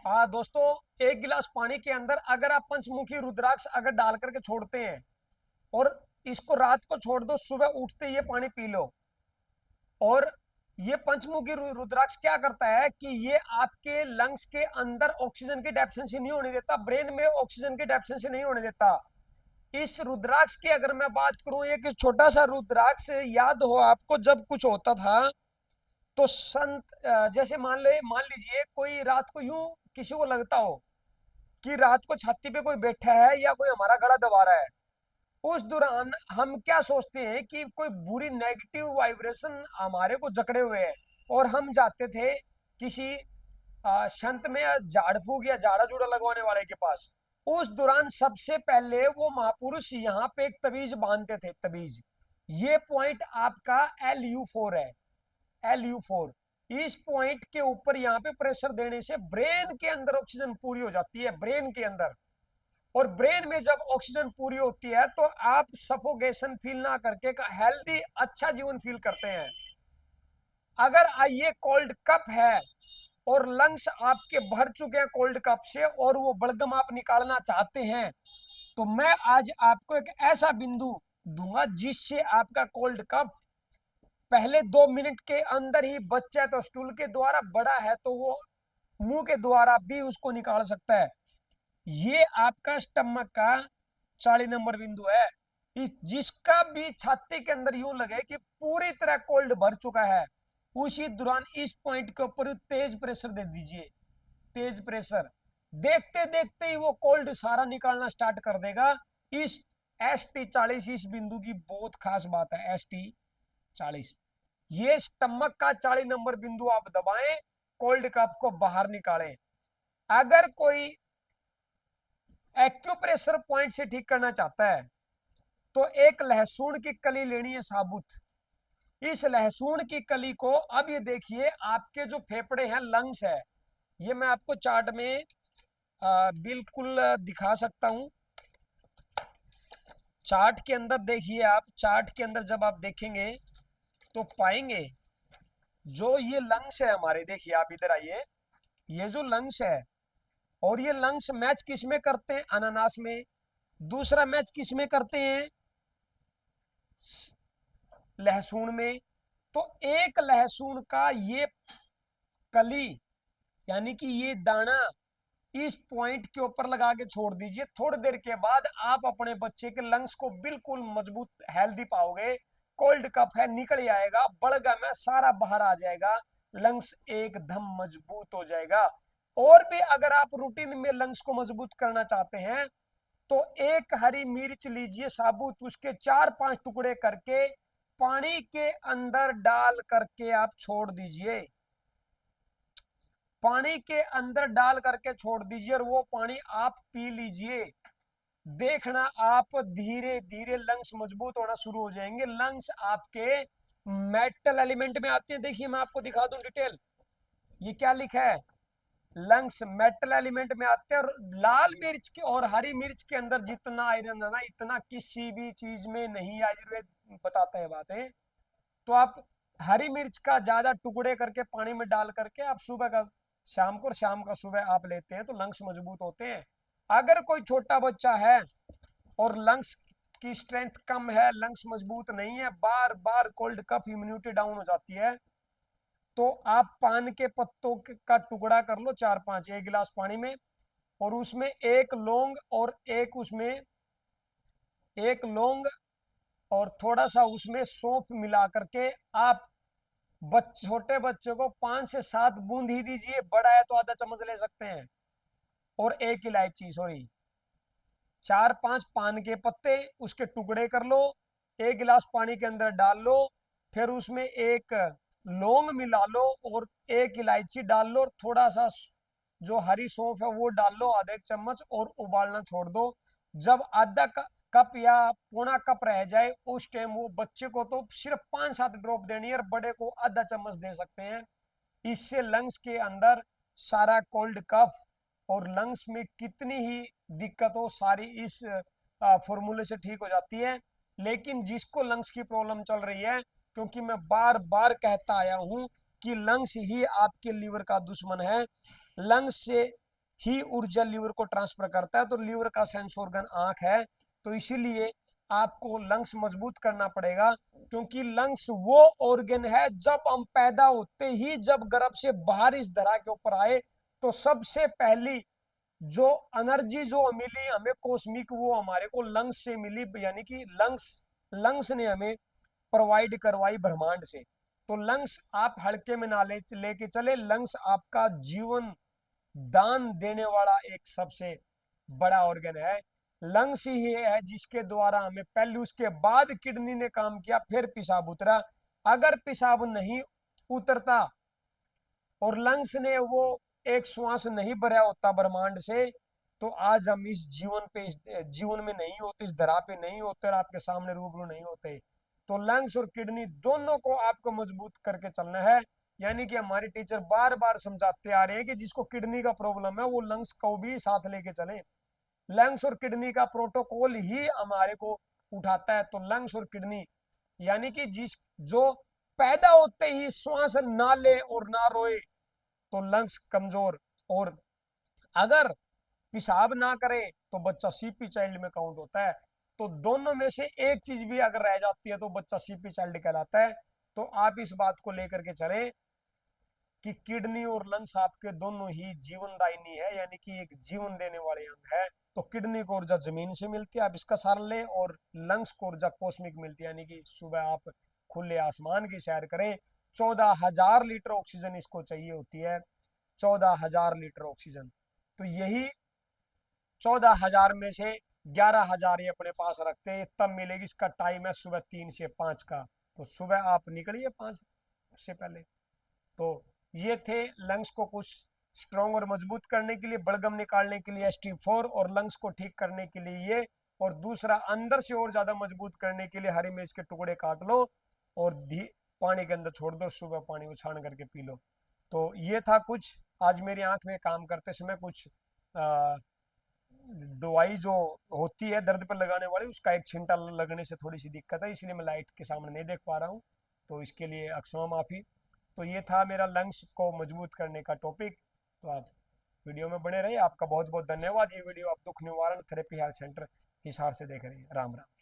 हाँ दोस्तों, एक गिलास पानी के अंदर अगर आप पंचमुखी रुद्राक्ष अगर डाल करके छोड़ते हैं और इसको रात को छोड़ दो, सुबह उठते ये पानी पी लो। और ये पंचमुखी रुद्राक्ष क्या करता है कि ये आपके लंग्स के अंदर ऑक्सीजन की डेफिशिएंसी नहीं होने देता, ब्रेन में ऑक्सीजन की डेफिशिएंसी नहीं होने देता। इस रुद्राक्ष की अगर मैं बात करूं, एक छोटा सा रुद्राक्ष याद हो आपको, जब कुछ होता था तो संत जैसे मान लीजिए कोई रात को यूं किसी को लगता हो कि रात को छाती पे कोई बैठा है या कोई हमारा गला दबा रहा है। उस दौरान हम क्या सोचते हैं कि कोई बुरी नेगेटिव वाइब्रेशन हमारे को जकड़े हुए है, और हम जाते थे किसी संत में या झाड़ फूक या झाड़ा जूड़ा लगवाने वाले के पास। उस दौरान सबसे पहले वो महापुरुष यहाँ पे एक तबीज बांधते थे, तबीज। ये पॉइंट आपका LU4 है, LU4। इस पॉइंट के ऊपर यहाँ पे प्रेशर देने से ब्रेन के अंदर ऑक्सीजन पूरी हो जाती है, ब्रेन के अंदर। और ब्रेन में जब ऑक्सीजन पूरी होती है तो आप सफोकेशन फील ना करके हेल्दी अच्छा जीवन फील करते हैं। अगर ये कोल्ड कप है और लंग्स आपके भर चुके हैं कोल्ड कप से और वो बलगम आप निकालना चाहते हैं, तो मैं आज आपको एक ऐसा बिंदु दूंगा जिससे आपका कोल्ड कप पहले 2 मिनट के अंदर ही, बच्चा है तो स्टूल के द्वारा, बड़ा है तो वो मुंह के द्वारा भी उसको निकाल सकता है। ये आपका स्टमक का 40 नंबर बिंदु है। जिसका भी छाती के अंदर यूं लगे कि पूरी तरह कोल्ड भर चुका है, उसी दौरान इस पॉइंट के ऊपर तेज प्रेशर दे दीजिए, तेज प्रेशर। देखते देखते ही वो कोल्ड सारा निकालना स्टार्ट कर देगा। इस ST40, इस बिंदु की बहुत खास बात है। ST40 ये स्टमक का 40 नंबर बिंदु आप दबाएं, कोल्ड कप को बाहर निकालें। अगर कोई एक्यूप्रेशर पॉइंट से ठीक करना चाहता है तो एक लहसुन की कली लेनी है, साबुत। इस लहसुन की कली को, अब ये देखिए आपके जो फेफड़े हैं, लंग्स है, ये मैं आपको चार्ट में बिल्कुल दिखा सकता हूं। चार्ट के अंदर देखिए आप, चार्ट के अंदर जब आप देखेंगे तो पाएंगे जो ये लंग्स है हमारे, देखिए आप इधर आइए, ये जो लंग्स है, और ये लंग्स मैच किस में करते हैं? अनानास में। दूसरा मैच किस में करते हैं? लहसुन में। तो एक लहसुन का ये कली यानी कि ये दाना इस पॉइंट के ऊपर लगा के छोड़ दीजिए। थोड़ी देर के बाद आप अपने बच्चे के लंग्स को बिल्कुल मजबूत हेल्दी पाओगे। कोल्ड कफ है निकल आएगा, बलगम है सारा बाहर आ जाएगा, लंग्स एकदम मजबूत हो जाएगा। और भी अगर आप रूटीन में लंग्स को मजबूत करना चाहते हैं तो एक हरी मिर्च लीजिए साबुत, उसके 4-5 टुकड़े करके पानी के अंदर डाल करके आप छोड़ दीजिए, पानी के अंदर डाल करके छोड़ दीजिए और वो पानी आप पी लीजिए। देखना आप धीरे धीरे लंग्स मजबूत होना शुरू हो जाएंगे। लंग्स आपके मेटल एलिमेंट में आते हैं, देखिए मैं आपको दिखा दूं डिटेल। ये क्या लिखा है? लंग्स मेटल एलिमेंट में आते हैं। और लाल मिर्च के और हरी मिर्च के अंदर जितना आयरन है ना, इतना किसी भी चीज में नहीं, आयुर्वेद बताता है बातें। तो आप हरी मिर्च का ज्यादा टुकड़े करके पानी में डाल करके आप सुबह का शाम को और शाम का सुबह आप लेते हैं तो लंग्स मजबूत होते हैं। अगर कोई छोटा बच्चा है और लंग्स की स्ट्रेंथ कम है, लंग्स मजबूत नहीं है, बार बार कोल्ड कफ, इम्यूनिटी डाउन हो जाती है, तो आप पान के पत्तों का टुकड़ा कर लो 4-5 एक गिलास पानी में, और उसमें एक लौंग और एक लौंग और थोड़ा सा उसमें सौंफ मिला करके आप छोटे बच्चे को 5 से 7 बूंद ही दीजिए, बड़ा है तो आधा चम्मच ले सकते हैं। और एक इलायची, सॉरी, 4-5 पान के पत्ते उसके टुकड़े कर लो, एक गिलास पानी के अंदर डाल लो, फिर उसमें एक लौंग मिला लो और एक इलायची डाल लो और थोड़ा सा जो हरी सौंफ है वो डाल लो, आधा 1 चम्मच, और उबालना छोड़ दो। जब आधा कप या पौना कप रह जाए उस टाइम वो बच्चे को तो सिर्फ 5-7 ड्रॉप देनी है और बड़े को आधा चम्मच दे सकते हैं। इससे लंग्स के अंदर सारा कोल्ड कफ और लंग्स में कितनी ही दिक्कत हो सारी इस फॉर्मूले से ठीक हो जाती है। लेकिन जिसको लंग्स की प्रॉब्लम चल रही है, क्योंकि मैं बार बार कहता आया हूं कि लंग्स ही आपके लीवर का दुश्मन है। लंग्स से ही ऊर्जा लीवर को ट्रांसफर करता है। तो लीवर का सेंस ऑर्गन आंख है, तो इसीलिए आपको लंग्स मजबूत करना पड़ेगा, क्योंकि लंग्स वो ऑर्गन है जब हम पैदा होते ही जब गर्भ से बाहर इस धरा के ऊपर आए तो सबसे पहली जो एनर्जी जो मिली हमें कॉस्मिक, वो हमारे को लंग्स से मिली, यानी कि लंग्स लंग्स ने हमें प्रोवाइड करवाई ब्रह्मांड से। तो लंग्स आप हल्के में ना लेके चले, लंग्स आपका जीवन दान देने वाला एक सबसे बड़ा ऑर्गन है। लंग्स ही है जिसके द्वारा हमें पहले, उसके बाद किडनी ने काम किया, फिर पेशाब उतरा। अगर पेशाब नहीं उतरता और लंग्स ने वो एक श्वास नहीं भरा होता ब्रह्मांड से, तो आज हम इस जीवन पे, इस जीवन में नहीं होते, इस धरा पे नहीं होते और आपके सामने रूबरू नहीं होते। तो लंग्स और किडनी दोनों को आपको मजबूत करके चलना है। यानी कि हमारे टीचर बार बार समझाते आ रहे हैं कि जिसको किडनी का प्रॉब्लम है वो लंग्स को भी साथ लेके चले। लंग्स और किडनी का प्रोटोकॉल ही हमारे को उठाता है। तो लंग्स और किडनी, यानी कि जिस जो पैदा होते ही श्वास ना ले और ना रोए तो लंग्स कमजोर, और अगर पेशाब ना करे तो बच्चा सीपी चाइल्ड में काउंट होता है। तो दोनों में से एक चीज भी अगर रह जाती है तो बच्चा सीपी चाइल्ड कहलाता है। तो आप इस बात को लेकर के चले कि किडनी और लंग्स आपके दोनों ही जीवनदायिनी है, यानी कि एक जीवन देने वाले अंग है। तो किडनी को ऊर्जा जमीन से मिलती है, आप इसका सार लें, और लंग्स को ऊर्जा कॉस्मिक मिलती है, यानी कि सुबह आप खुले आसमान की सैर करें। 14,000 लीटर ऑक्सीजन इसको चाहिए होती है, 14,000 लीटर ऑक्सीजन। तो यही 14,000 में से 11,000 ये अपने पास रखते हैं, तब मिलेगी। इसका टाइम है सुबह 3 से 5 का। तो सुबह आप निकलिए 5 से पहले। तो ये थे लंग्स को कुछ स्ट्रॉन्ग और मजबूत करने के लिए, बलगम निकालने के लिए ST4, और लंग्स को ठीक करने के लिए ये, और दूसरा अंदर से और ज्यादा मजबूत करने के लिए हरी मिर्च के टुकड़े काट लो और पानी के अंदर छोड़ दो, सुबह पानी को छान करके पी लो। तो ये था कुछ आज मेरी आंख में काम करते समय कुछ दवाई जो होती है दर्द पर लगाने वाली, उसका एक छिंटा लगने से थोड़ी सी दिक्कत है, इसलिए मैं लाइट के सामने नहीं देख पा रहा हूँ, तो इसके लिए अक्षमा माफी। तो ये था मेरा लंग्स को मजबूत करने का टॉपिक। तो आप वीडियो में बने रहिए। आपका बहुत बहुत धन्यवाद। ये वीडियो आप दुख निवारण थेरेपी हेल्थ सेंटर हिसार से देख रहे हैं। राम राम।